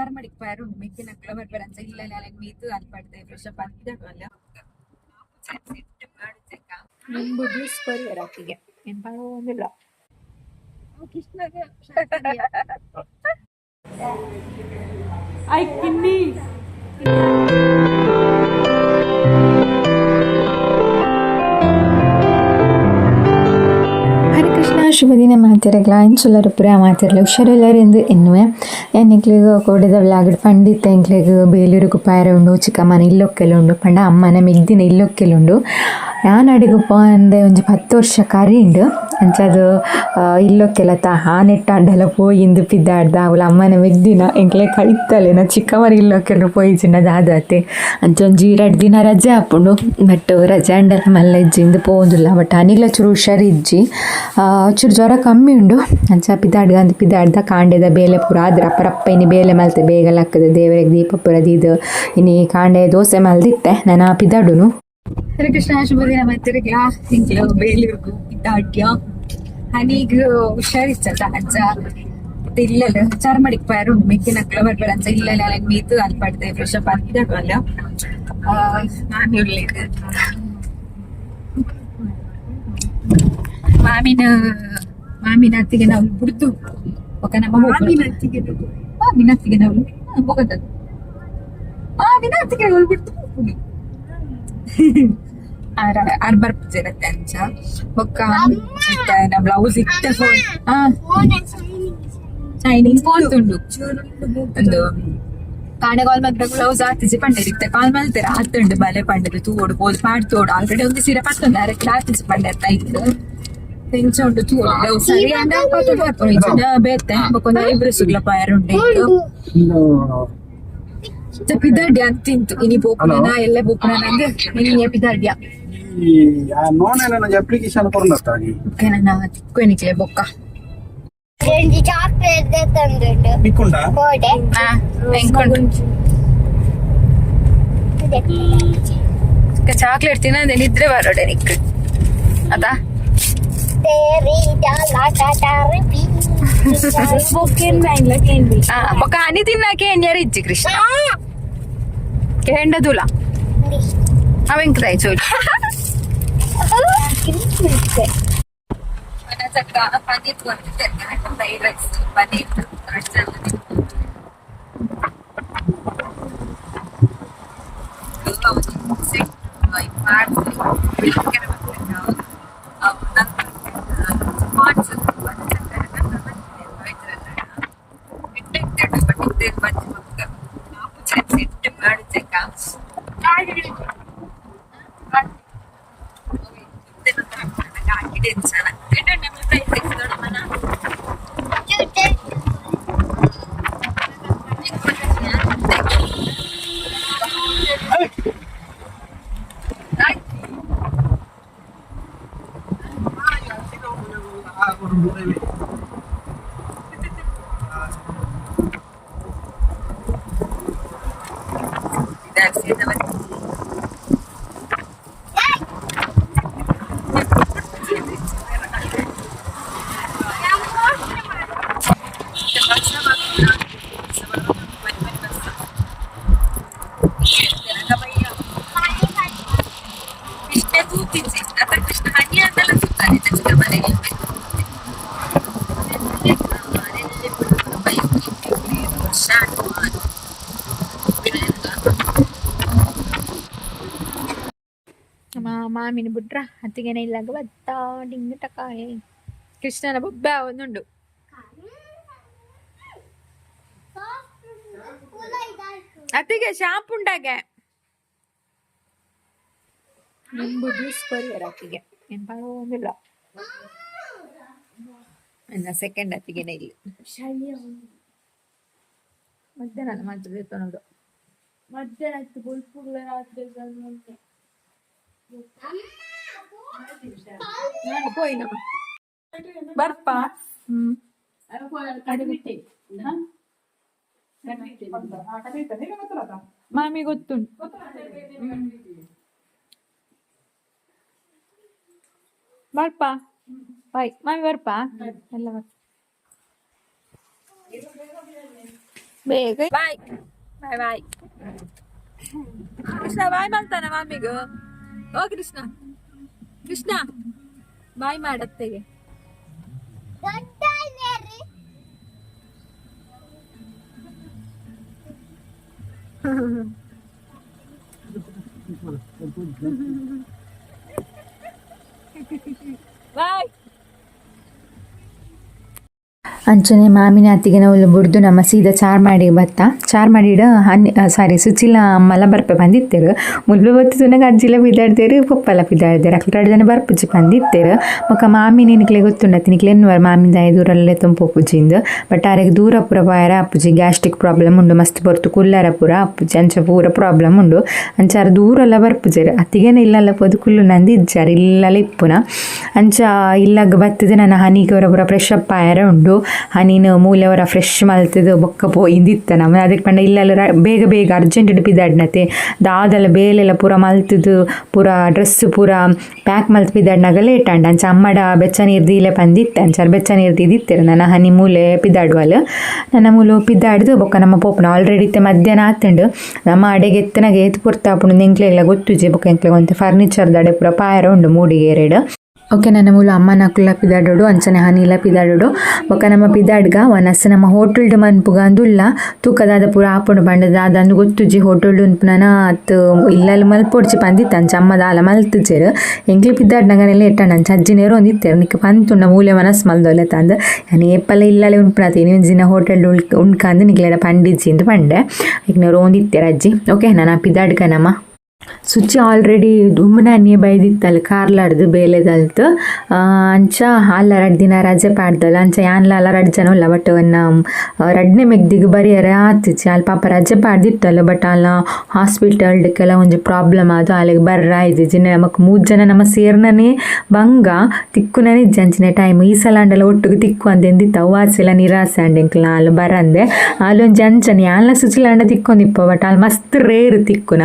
ಚರ್ಮಡಿಗೆ ಪಾರು ಮೆಕ್ಕಿನ ಕ್ಲವರ್ ಬರಂಚ ಇಲ್ಲ ಮೀತು ಅಲ್ಪಡ್ದೆ fresh up ಆಗಿದ್ದಲ್ಲ ನಿಂಬು ಜ್ಯೂಸ್ ಪರಿವರಾಕಿಗೆ ಏನ್ ಪಾಡೋದಿಲ್ಲ ಐ ಕಿನ್ನಿ ಶುಭ ದಿನ ಮಾತಿರಲ್ಲ ಇಂಚುಲ್ಲರು ಪುರ ಮಾತಿರಲ್ಲ ಹುಷಾರೆಲ್ಲರೆಂದು ಎನ್ನುವೆ ಎನ್ನಿಕ್ಲಿಗೆ ಕೊಡಿದ ವ್ಲಾಗಡ್ ಪಂಡಿತ ಎಂಕ್ಲಿಗೆ ಬೇಲೂರಿಗೆ ಪಾಯರ ಉಂಡು ಚಿಕ್ಕಮ್ಮನ ಇಲ್ಲೊಕ್ಕೆಲ್ಲ ಉಂಡು ಪಂಡ ಅಮ್ಮನ ಮೆಗ್ದಿನ ಇಲ್ಲೊಕ್ಕೆಲ್ಲ ಉಂಡು ನಾನು ಅಡಿಗಪ್ಪ ಅಂದೆ ಒಂಜಿ 10 ವರ್ಷ ಕರಿ ಉಂಡು ಅಂಚದು ಇಲ್ಲೊಕ್ಕೆಲ್ಲ ನೆಟ್ಟ ಅಡ್ಡೆಲ್ಲ ಪೋಯಿಂದು ಪಿದ್ದಾಡ್ದ ಅವಳ ಅಮ್ಮನ ಮೆಗ್ದಿನ ಎಂಕ್ಲೆ ಕೈತಲೆ ನಾ ಚಿಕ್ಕಮ್ಮನ ಇಲ್ಲೊಕ್ಕೆಲ್ಲ ಪೋಯಿಜಿನ ದಾದತೆ ಅಂಚೊಂಜಿ 2 ದಿನ ರಜೆ ಹಾಪುಂಡು ಬಟ್ ರಜೆ ಅಂಡೆಲ್ಲ ಮಲ್ಲ ಇಜ್ಜಿಂದು ಪೋಂದಿಲ್ಲ ಬಟ್ ಅನಿಲ ಚೂರು ಹುಷಾರು ಇಜ್ಜಿ ಚೂರು ಜ್ವರ ಕಮ್ಮಿ ಉಂಡು ಅಂಚ ಪಿದ್ದಾಡ್ದ ಕಾಂಡೆದ ಬೇಲೆ ಪೂರ ಆದ್ರೆ ಅಪ್ಪರಪ್ಪ ಇನ್ನು ಬೇಲೆ ಮಲ್ತೆ ಬೇಗಲ್ಲ ಹಾಕದೆ ದೇವರಿಗೆ ದೀಪ ಪುರ ದೀದು ಇನ್ನು ಕಾಂಡೆ ದೋಸೆ ಮಲ್ದಿತ್ತೆ ನಾನು ಪಿದ್ದಾಡುನು. ಹರೇ ಕೃಷ್ಣ ಶುಭ ದಿನ ಮೈತ್ರಿಗಳ ಇಂಕ್ಲು ಬೇಲೂರ್ಗು ಪಿದ್ದಾಡ್ಯ ಹನೀಗ ಹುಷಾರಿಚ್ಚ ಅಂಚ ಇಲ್ಲಲ್ಲ ಚರ್ಮಡಿಗೆ ಪಾರು ಮೆಕ್ಕಿನ ಕ್ಲವರ್ ಬರಂಚ ಇಲ್ಲ ಮೀತು ಅಲ್ಪಡ್ದೆ ಫ್ರೆಶ್ ಅಪ್ ಆಗಿದ್ದಲ್ಲ ನಾನು ಇರ್ಲಿಕ್ಕೆ ಮಾಮಿನ ಅತ್ತಿಗೆ ನಾವು ಬಿಡ್ತು ಒಕ್ಕ ನಮ್ಮ ಮಾಮಿನ ಅತ್ತಿಗೆ ನಾವು ಹೋಗದದು ಮಾಮಿನ ಅತ್ತಿಗೆ ನಾವು ಬಿಡ್ತು ಆರ್ ಬರ್ತಿರತ್ತೆ ಅಂಚ ಒಕ್ಕ ಬ್ಲೌಸ್ ಇತ್ತ ಶೈನಿಂಗ್ ಫೋನ್ ತುಂಡು ಒಂದು ಕಾಣೆ ಕಾಲ್ ಮಾತ್ರ ಬ್ಲೌಸ್ ಆತಿಸಿ ಪಂಡಿರುತ್ತೆ ಕಾಲ್ ಮಲ್ತೀರ ಹತ್ತುಂಡು ಬಲೆ ಪಂಡದು ತೂಡು ಪೋದು ಪಾಡ್ತೋಡು ಆಲ್ರೆಡಿ ಒಂದು ಸೀರೆ ಪತ್ತೊಂದು ಅರಕ್ಕೆ ಆತಿಸಿ ಪಂಡಿರ್ತಾ ಇತ್ತು పెంచండు చూడు సరి అంటే పట్టుడు బేతే కొంచెం ఐబ్రోస్ల పారుండే ಪಿದ್ದಾಡ್ಯ ಅಂತಿಂತು ಇನಿ ಪೋಪುನ ಎಲ್ಲ ಪೋಪುನ ನಂಗೆ ಇನಿ ಪಿದ್ದಾಡ್ಯ ನೋನೆ ಅಪ್ಲಿಕೇಶನ್ ಕೊರ್ಲತ್ತಾಗಿ ಓಕೆ ನನ್ನ ಕೊನಿಕ್ಲೆ ಬೊಕ್ಕ ರೆಂಡಿ ಚಾಕ್ಲೇಟ್ ದೆ ತಂದುಂಡು ಬಿಕ್ಕುಂಡ ಕೋಡೆ ಎಂಕೊಂಡು ಚಾಕ್ಲೇಟ್ ತಿನ್ನದೆ ನಿದ್ರೆ ಬರೋಡೆ ನಿಕ್ ಅದಾ ఒక అని తిన్నాకే ఎన్యారు ఇచ్చి కృష్ణ ఎండ తులా అవి ఇంకదాయి చూడు చక్కగా పన్నీర్ ఫ్రైడ్ రైస్ పన్నీర్ ಮಾಮಿನ ಬಿಟ್ರ ಅತ್ತಿಗೆನ ಇಲ್ಲಾಗ ಬತ್ತ ಡಿಂಗ್ ಟಕಾಯ್ ಕೃಷ್ಣನ ಬೊಬ್ಬ ಒಂದುಂಡು ಅತ್ತಿಗೆ ಶಾಂಪು ಉಂಡಾಗೆ ನಿಂಬು ಜ್ಯೂಸ್ ಪರಿವರ ಅತ್ತಿಗೆ ಏನ್ ಪಾಡೋದಿಲ್ಲ ನನ್ನ ಸೆಕೆಂಡ್ ಅತ್ತಿಗೆನ ಇಲ್ಲಿ ಮಧ್ಯಾಹ್ನ ಮಾತ್ರ ನೋಡು ಮಧ್ಯಾಹ್ನ ಬೊಲ್ಪುಗಳ ರಾತ್ರಿ పోయిన ಬರ್ಪ ಮಾಮಿ ಗೊತ್ತುಂಟು ಬರ್ಪ ಬಾಯ್ ಮಾಮಿ ಬರ್ಪ ಎಲ್ಲ ಬೇಗ ಬಾಯ್ ಬಾಯ್ ಬಾಯ್. ಕೃಷ್ಣ ಬಾಯ್ ಮಾಡ್ತಾನ ಮಾಮಿಗೂ. ಓ ಕೃಷ್ಣ ಕೃಷ್ಣ ಬಾಯ್ ಮಾಡತ್ತೆಗೆ. ಬಾಯ್. ಅಂಚನೆ ಮಾಮಿನ ಅತ್ತಿಗೆ ನಾವು ಬುಡ್ದು ನಮ್ಮ ಸೀದಾ ಚಾರ್ ಮಾಡಿ ಬತ್ತ ಚಾರ್ ಮಾಡಿಡ ಸುಚಿಲ ಮಲ್ಲ ಬರ್ಪೆ ಬಂದಿತ್ತೇರು ಮುಲ್ಬೆ ಬತ್ತು ತುನಗ ಅಜ್ಜಿಲ ಬಿದ್ದಾಡ್ತೇರು ಪಪ್ಪಲ ಬಿದ್ದಾಡ್ತೇರು ಅಕ್ಲ ಜನ ಬರ್ಪುಜಿ ಬಂದಿತ್ತೇರು ಮೊಕ್ಕ ಮಾಮಿ ನಿನಕ್ಲೆ ಗೊತ್ತುಂಡತಿ ನಿಕ್ಲೆನ್ನುವರು ಮಾಮಿಂದ ದೂರಲ್ಲೇ ತುಂಪುಜಿಂದು ಬಟ್ ಆರೆಗೆ ದೂರ ಪೂರ ಬಾಯರ ಅಪ್ಪುಜಿ ಗ್ಯಾಸ್ಟ್ರಿಕ್ ಪ್ರಾಬ್ಲಮ್ ಉಂಡು ಮಸ್ತ್ ಬರ್ತು ಕುಲ್ಲರ ಪೂರ ಅಪ್ಪುಜಿ ಅಂಚ ಪೂರ ಪ್ರಾಬ್ಲಮ್ ಉಂಡು ಅಂಚಾರ ದೂರೆಲ್ಲ ಬರ್ಪುಜೇರು ಅತ್ತಿಗೆನ ಇಲ್ಲಲ್ಲ ಪೋದು ಕುಲ್ಲು ನಂದು ಇಜ್ಜಾರು ಇಲ್ಲಲ್ಲ ಇಪ್ಪುನ ಅಂಚ ಇಲ್ಲಾಗ ಬತ್ತದೆ ನನ್ನ ಹನಿಗೆ ಪೂರ ಫ್ರೆಶ್ ಅಪ್ ಆಯರ ಉಂಡು ಹನಿನ ಮೂಲೆಯವರ ಫ್ರೆಶ್ ಮಲ್ತದು ಬೊಕ್ಕ ಪೋಯಿಂದಿತ್ತ ನಮ್ಮ ಅದಕ್ಕೆ ಪಂಡ ಇಲ್ಲೆಲ್ಲ ಬೇಗ ಬೇಗ ಅರ್ಜೆಂಟ್ ಬಿದ್ದಾಡ್ನತೆ ದಾದೆಲ್ಲ ಬೇಲೆಲ್ಲ ಪೂರ ಮಲ್ತದು ಪೂರ ಡ್ರೆಸ್ ಪೂರ ಪ್ಯಾಕ್ ಮಲ್ತು ಬಿದ್ದಾಡ್ನಾಗ ಲೇಟ್ ಅಂಡ ಅಂಚ ಅಮ್ಮಡ ಬೆಚ್ಚ ನೀರ್ದು ಇಲ್ಲೇ ಬಂದಿತ್ತು ಅಂಚಾರ ಬೆಚ್ಚ ನೀರ್ದು ಇದ್ದಿತ್ತೇರು ನನ್ನ ಹನಿ ಮೂಲೆ ಪಿದ್ದಾಡುವಲ್ಲ ನನ್ನ ಮೂಲು ಪಿದ್ದಾಡ್ದು ಬೊಕ್ಕ ನಮ್ಮ ಪೋಪನ ಆಲ್ರೆಡಿ ಇತ್ತೆ ಮಧ್ಯಾಹ್ನ ಆತಂಡು ನಮ್ಮ ಅಡೆಗೆ ಎತ್ತನಾಗೆ ಎತ್ತು ಪುರ್ತಾಪುಂಡು ಎಂಕ್ಲೆಲ್ಲ ಗೊತ್ತುಜಿ ಬೊಕ್ಕ ಎಂಕ್ಲೆ ಒಂದು ಫರ್ನಿಚರ್ದ ಅಡೆ ಪೂರ ಪಾಯರ ಉಂಡು ಮೂಡಿಗೆ ಎರಡು. ಓಕೆ ನನ್ನ ಮೂಲ ಅಮ್ಮನ ಕುಲ್ಲ ಪಿದಾಡೋಡು ಅಂಚನೆ ಹನಿಲ ಪಿದಾಡೋಡು ಬೊಕ ನಮ್ಮ ಪಿದಾಡ್ಗ ಒನಸ್ ನಮ್ಮ ಹೋಟೆಲ್ಡ್ ಮನ್ಪುಗ ಅಂದುಲ್ಲ ತೂಕದಾದ ಪೂರ ಆಪುಂಡು ಬಂಡದ ಅದಂದು ಗೊತ್ತುಜಿ ಹೋಟೆಲ್ಡ್ ಉನ್ಪುನನ ಅತ್ ಇಲ್ಲಲ್ಲಿ ಮಲ್ಪೊಡ್ಚಿ ಪಂದಿತ್ತು ಅಂಚ ಅಮ್ಮದ ಆಲ ಮಲ್ತುಜೇರು ಎಂಕ್ಲಿ ಪಿದಾಡ್ನಗನೆಲ್ಲ ಎಟ್ಟಣ್ಣ ಅಂಚ ಅಜ್ಜಿನೇರು ಒಂದಿತ್ತೇರು ನಿಕ್ಕ ಪಂತುಂಡ ಮೂಲೆ ಮನಸ್ ಮಲ್ದೊಲೆ ತಂದು ನಾನು ಏಪಲ್ಲ ಇಲ್ಲಲ್ಲೇ ಉನ್ಪುನತಿ ನೀವು ಜಿನ ಹೋಟೆಲ್ ಉಣ್ಕಂದು ನಿಕ್ಲೆಡ ಪಂಡಿಜ್ಜಿ ಅಂತ ಪಂಡೆ ಈಗ ನೀವು ಒಂದಿತ್ತೇರು ಅಜ್ಜಿ. ಓಕೆ ನಾನು ಪಿದಾಡ್ಗ ನಮ್ಮ ಸುಚ್ಚಿ ಆಲ್ರೆಡಿ ದುಮ್ಮನೆ ಬೈದಿತ್ತಲ್ಲ ಕಾರ್ಲಾಡ್ದು ಬೇಲೆದಲ್ತು ಅಂಚ ಅಲ್ಲ 2 ದಿನ ರಜೆ ಪಾಡ್ದಲ್ಲ ಅಂಚ ಯಾನ್ಲ 2 ಜನ ಇಲ್ಲ ಬಟ್ ರಡ್ನೆ ಮೆಗ್ದಿಗೆ ಬರಿಯರೆ ಆತಿಚ್ಚಿ ಅಲ್ಲಿ ಪಾಪ ರಜೆ ಪಾಡ್ದಿತ್ತಲ್ಲ ಬಟ್ ಅಲ್ಲ ಹಾಸ್ಪಿಟಲ್ಡ್ಕೆಲ್ಲ ಒಂಜಿ ಪ್ರಾಬ್ಲಮ್ ಅದು ಅಲ್ಲಿಗೆ ಬರ್ರ ಇದ್ದಿಜ್ಜಿ ನಮಕ್ 3 ಜನ ನಮ್ಮ ಸೇರ್ನೇ ಬಂಗ ತಿಕ್ಕುನೇ ಇಜ್ಜಂಚಿನ ಟೈಮ್ ಈ ಸಲ ಅಂಡೆಲ್ಲ ಒಟ್ಟಿಗೆ ತಿಕ್ಕು ಅಂತ ಎಂದಿತ್ತು ಅವಾಸೆಲ್ಲ ನಿರಾಸೆ ಅಂಡೆಂಕ್ಲ ಅಲ್ಲಿ ಬರಂದೆ ಅಲ್ಲೊಂದು ಅಂಚನೆ ಯಾನ್ಲ ಸುಚಿಲಾಂಡ ತಿಕ್ಕೊಂದಿಪ್ಪ ಬಟ್ ಅಲ್ಲಿ ಮಸ್ತ್ ರೇರು ತಿಕ್ಕುನ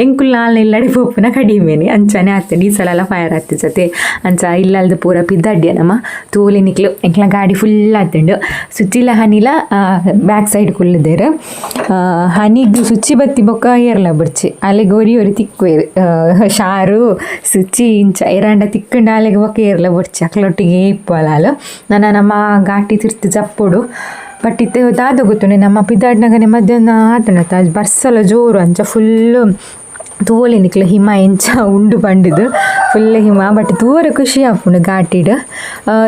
ಎಂಕುಲ್ಲ ಇಲ್ಲಡಿ ಪೋಪುನ ಕಡಿಮೆನೆ ಅಂಚನೆ ಆಗ್ತದೆ ಈ ಸಲ ಎಲ್ಲ ಫೈರ್ ಆಗ್ತದೆ ಅಂಚ ಇಲ್ಲಲ್ದು ಪೂರ ಪಿದ್ದಾಡ್ಯ ನಮ್ಮ ತೋಲೆ ನಿಕ್ಲು ಎಂಕ್ಲ ಗಾಡಿ ಫುಲ್ ಆತಂಡು ಸುಚಿಲ ಹನಿಲ ಬ್ಯಾಕ್ ಸೈಡ್ ಕುಲ್ಲಿದ್ದೇರು ಹನಿಗೆ ಸುಚ್ಚಿ ಬತ್ತಿ ಬೊಕ್ಕ ಏರ್ಲ ಬಿಡ್ಚಿ ಅಲ್ಲಿಗೆ ಒರಿ ತಿಕ್ಕುವೇರು ಶಾರು ಸುಚ್ಚಿ ಇಂಚ ಎರಂಡ ತಿಕ್ಕಂಡು ಅಲ್ಲಿಗೆ ಬೊಕ್ಕ ಏರ್ಲ ಬಿಡ್ಚಿ ಅಕ್ಲೊಟ್ಟಿಗೆ ಇಪ್ಪಲಾಲು ನಮ್ಮ ಘಾಟಿ ತಿರ್ತು ಜಪ್ಪುಡು ಬಟ್ ಇತ್ತೆ ದಾದ ಗೊತ್ತುಂಡೆ ನಮ್ಮ ಪಿದ್ದಾಡ್ನಾಗನೆ ಮಧ್ಯಾಹ್ನ ಆತಣತ ಬರ್ಸಲ ಜೋರು ಅಂಚ ಫುಲ್ಲು ತೋಲೆ ನಿಕ್ಲ ಹಿಮ ಎಂಚ ಉಂಡು ಪಂಡಿದು ಫುಲ್ ಹಿಮ ಬಟ್ ತೂವರೆ ಖುಷಿ ಆಪುಂಡು ಘಾಟಿಡು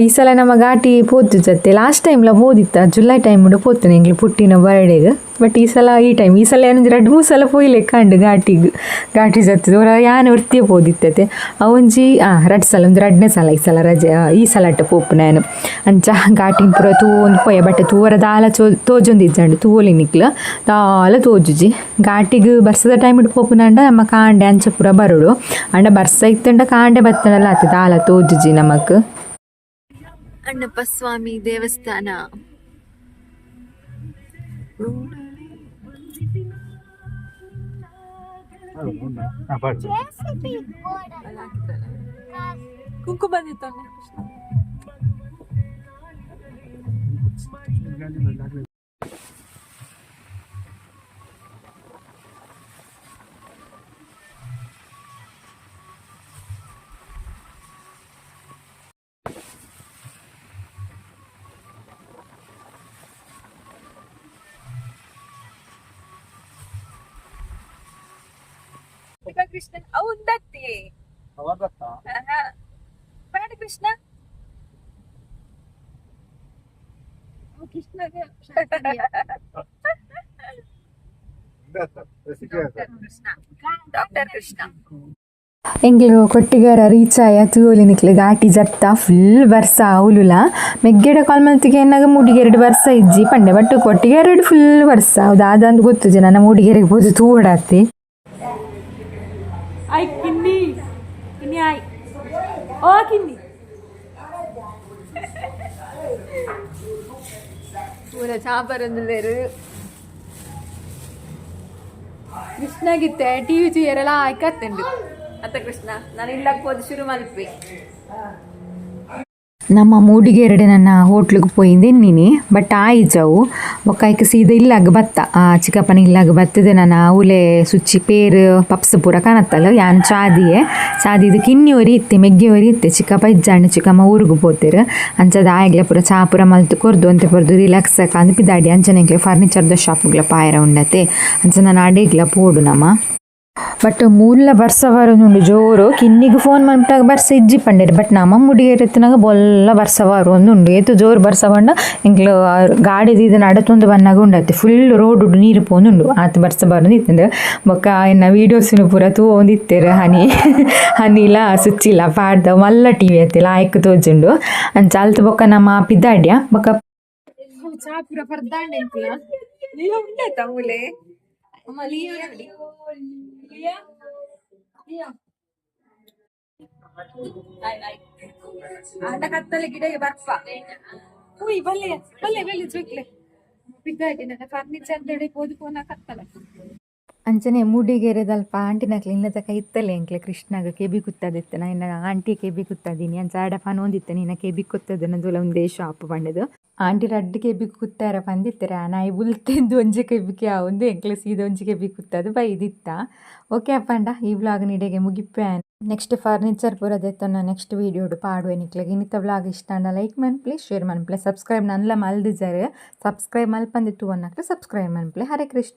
ಈ ಸಲ ನಮ್ಮ ಘಾಟಿ ಪೋತು ಜೊತೆ ಲಾಸ್ಟ್ ಟೈಮ್ಲ ಹೋದಿತ್ತ ಜುಲೈ ಟೈಮ್ ಉಂಡು ಪೋತು ನಿಂಗ್ಲಿ ಪುಟ್ಟಿನ ಬರ್ಡೇಗೆ ಬಟ್ ಈ ಸಲ ಈ ಸಲ ಏನಂದ್ರೆ 2-3 ಸಲ ಪೋಯ್ಲೆ ಕಂಡು ಘಾಟಿ ಜೊತೆ ದೂರ ಯಾನೆ ಉರ್ತಿಯ ಪೋದಿತ್ತತೆ ಅವೊಂಜಿ 2 ಸಲ ಒಂದು 2ನೇ ಸಲ ಈ ಸಲ ರಜೆ ಈ ಸಲ ಅಟ್ಟ ಪೋಪು ನಾನು ಅಂಚ ಘಾಟಿನ ಪೂರ ತೂವೊಂದು ಪೋಯ ಬಟ್ ತೂವರ ದಾಲ ತೋಜೊಂದಿಜ್ಜಂಡು ತೂವೊಲಿ ನಿಕ್ಲ ದಾಲ ತೋಜುಜಿ ಘಾಟಿಗೆ ಬರ್ಸದ ಟೈಮ್ ಇಟ್ಟು ಪೋಪುನಂಡ ನಮ್ಮ ಕಾಂಡೆ ಅಂಚ ಪೂರ ಬರುಡು ಅಂಡ ಬರ್ಸ ಇತ್ತಂಡ ಕಾಂಡೆ ಬತ್ತಡಲ್ಲ ಆತ ದಾಲ ತೋಜುಜಿ ನಮಕ್. ಅಣ್ಣಪ್ಪ ಸ್ವಾಮಿ ದೇವಸ್ಥಾನ ಕುಂಕು ಬಂದಿತ್ತು ಕೃಷ್ಣ ಅವತ್ತೇ ಬೇಡ ಕೃಷ್ಣ ಡಾಕ್ಟರ್ ಕೃಷ್ಣ ಎಂಗ್ಲು ಕೊಟ್ಟಿಗಾರ ರೀಚ್ ಆಯ ತೂಲಿ ನಿಕ್ಲೆ ಘಾಟಿ ಜತ್ತ ಫುಲ್ ಬರ್ಸ ಅವಲುಲ ಮೆಗ್ಗೆಡ ಕಾಲ್ಮಂತಿಗೆ ಎನ್ನಾಗ ಮೂಡಿಗೆ 2 ಬರ್ಸ ಇಜ್ಜಿ ಪಂಡೆ ಬಟ್ ಕೊಟ್ಟಿಗಾರ ಫುಲ್ ಬರ್ಸ ಅದಾದಂದು ಗೊತ್ತು ನನ್ನ ಮೂಡಿಗೆರೆಗೆ ಹೋದು ತೂಡಾತಿ ಆಯ್ ಕಿನ್ನಿ ಆಯ್ ಓ ಕಿನ್ನಿ ಪೂರ ಚಾಪರೊಂದುಲ್ಲೇರು ಕೃಷ್ಣಗಿತ್ತೆ ಟಿವಿ ಚೂಯರೆಲ್ಲ ಆಯ್ಕತ್ತಂಡು ಅತ್ತ ಕೃಷ್ಣ ನಾನು ಇಲ್ಲಕ್ಕೆ ಹೋದು ಶುರು ಮಲ್ಪೆ ನಮ್ಮ ಮೂಡಿಗೆರೆಡೆ ನನ್ನ ಹೋಟ್ಲಿಗೆ ಪೋಯಿಂದೆ ನೀನಿ ಬಟ್ ಆಯ್ಜವು ಬೊಕ್ಕ ಸೀದಾ ಇಲ್ಲಾಗ ಬತ್ತ ಚಿಕ್ಕಪ್ಪನ ಇಲ್ಲಾಗ ಬತ್ತದೆ ನಾನು ಅವಲೆ ಸುಚ್ಚಿ ಪೇರು ಪಪ್ಸ್ ಪೂರ ಕಾಣತ್ತಲ್ಲ ಯಾನ್ ಚಾದಿದು ಕಿನ್ನಿಯವರಿ ಇತ್ತೆ ಮೆಗ್ಗಿಯವರಿ ಇತ್ತೆ ಚಿಕ್ಕಪ್ಪ ಇಜ್ಜಾಂಡು ಚಿಕ್ಕಮ್ಮ ಊರಿಗೆ ಪೋತೇರು ಅಂಚದ ಆಯ್ಗ್ಲ ಪೂರ ಚಾ ಪೂರ ಮಲ್ತು ಕೊರ್ದು ಅಂತ ಬರ್ದು ರಿಲ್ಯಾಕ್ಸ್ ಅಂದ್ ಪಿದಾಡಿ ಅಂಚನೆಗ್ಲೆ ಫರ್ನಿಚರ್ದ ಶಾಪ್ಗ್ಲ ಪಾಯರ ಉಂಡತೆ ಅಂಚ ನಾನು ಅಡೆಗ್ಲ ಪೋಡು ನಮ್ಮ ಬಟ್ ಮೂಲ ಬರ್ಸ ಬರೋದುಂಡು ಜೋರು ಕಿನ್ನಿಗೆ ಫೋನ್ ಮಾಡ್ಬಿಟ್ಟಾಗ ಬರ್ಸ ಇಜ್ಜಿ ಪಂಡೇರಿ ಬಟ್ ನಮ್ಮ ಮುಡಿಗೆರೆತ್ತಿನಾಗ ಬೊಲ್ಲ ಬರ್ಸ ಬರು ಒಂದುಂಡು ಏತು ಜೋರು ಬರ್ಸ ಬಂಡ ಇಂಕ್ಲು ಗಾಡಿದು ಇದು ನಡತೊಂದು ಬನ್ನಾಗ ಉಂಡತ್ತೆ ಫುಲ್ ರೋಡ್ ಉಂಡು ನೀರು ಪೋಂದುಂಡು ಆತ ಬರ್ಸ ಬರೋದು ಇತ್ತಂಡು ಬೊಕ್ಕ ಇನ್ನು ವೀಡಿಯೋಸಿನ ಪೂರ ತೂ ಒಂದಿತ್ತೇರು ಹನಿಲ ಸುಚ್ಚಿಲ್ಲ ಪಾಡ್ದ ಮಲ್ಲ ಟಿ ವಿ ಅತ್ತಿಲ್ಲ ಆಯ್ಕೆ ತೋಜುಂಡು ಅಂಚ ಅಲ್ತು ಬೊಕ್ಕ ನಮ್ಮ ಪಿದ್ದಾಡ್ಯ ಬೊಕ್ಕ ಚಾ ಪೂರ ಪರ್ದಾಂಡೆ ಅಂತೀಯ ನೀನು ಉಂಡಾಯ್ತಾ ಮೂಲೆ ಅಮ್ಮ ಲೀಯೋ ನೋಡಿ ಲಿಯಾ ಲಿಯಾ ಆಟ ಕತ್ತಲೆ ಗಿಡಗೆ ಬರ್ಪ ಉಯ್ ಬಲ್ಲೆ ಬಲ್ಲೆ ಬಲ್ಲೆ ಜೋಕ್ಲೆ ಬಿದ್ದಾಡಿ ನನ್ನ ಫರ್ನಿಚರ್ ದಡೆ ಪೋದು ಪೋನ ಕತ್ತಲ ಅಂಚನೆ ಮೂಡಿಗೆರೆದಲ್ಪ ಆಂಟಿನಕ್ಲೆ ಇನ್ನ ತಕ ಇತ್ತಲೆ ಎಂಕ್ಲೆ ಕೃಷ್ಣಾಗ ಕೆಬಿ ಕುತ್ತದಿತ್ತೆ ನಾ ಇನ್ನ ಆಂಟಿ ಕೆಬಿ ಕುತ್ತದೀನಿ ಅಂಚ ಆಡ ಫನ್ ಒಂದಿತ್ತೆ ನೀನ ಕೆಬಿ ಕುತ್ತದ ನದುಲ ಒಂದೇ ಶಾಪ್ ಬಂಡದು ಆಂಟಿ ರಡ್ಡು ಕೆಬಿ ಕುತ್ತಾರ ಬಂದಿತ್ತಾರೆ ನಾಯಿ ಬುಲ್ತೆಂದು ಒಂಜಿ ಕೆಬಿಗೆ ಒಂದು ಎಂಕ್ಲೆ ಸೀದಾ ಒಂಜಿ ಕೆಬಿ ಕುತ್ತದು ಬೈದಿತ್ತ ಓಕೆ ಅಪ್ಪಂಡ ಈ ವ್ಲಾಗ್ ನಿಡೆಗೆ ಮುಗಿಪ್ಯಾನ್ ನೆಕ್ಸ್ಟ್ ಫರ್ನಿಚರ್ ಪೂರದೆತ್ತನ ನೆಕ್ಸ್ಟ್ ವೀಡಿಯೋಡು ಪಾಡುವೆ ನಿಕ್ಲೆಗೆ ಇನ್ನಿತ ವ್ಲಾಗ್ ಇಷ್ಟ ಅಂಡ ಲೈಕ್ ಮನ್ಪ್ಲೆ ಶೇರ್ ಮನ್ಪ್ಲೆ ಸಬ್ಸ್ಕ್ರೈಬ್ ನನ್ಲ ಮಲ್ದಿಜಾರೆ ಸಬ್ಸ್ಕ್ರೈಬ್ ಮಲ್ಪಂದಿತ್ತು ಅನ್ನಕ್ಲೆ ಸಬ್ಸ್ಕ್ರೈಬ್ ಮನ್ಪ್ಲೆ ಹರೇ ಕೃಷ್ಣ.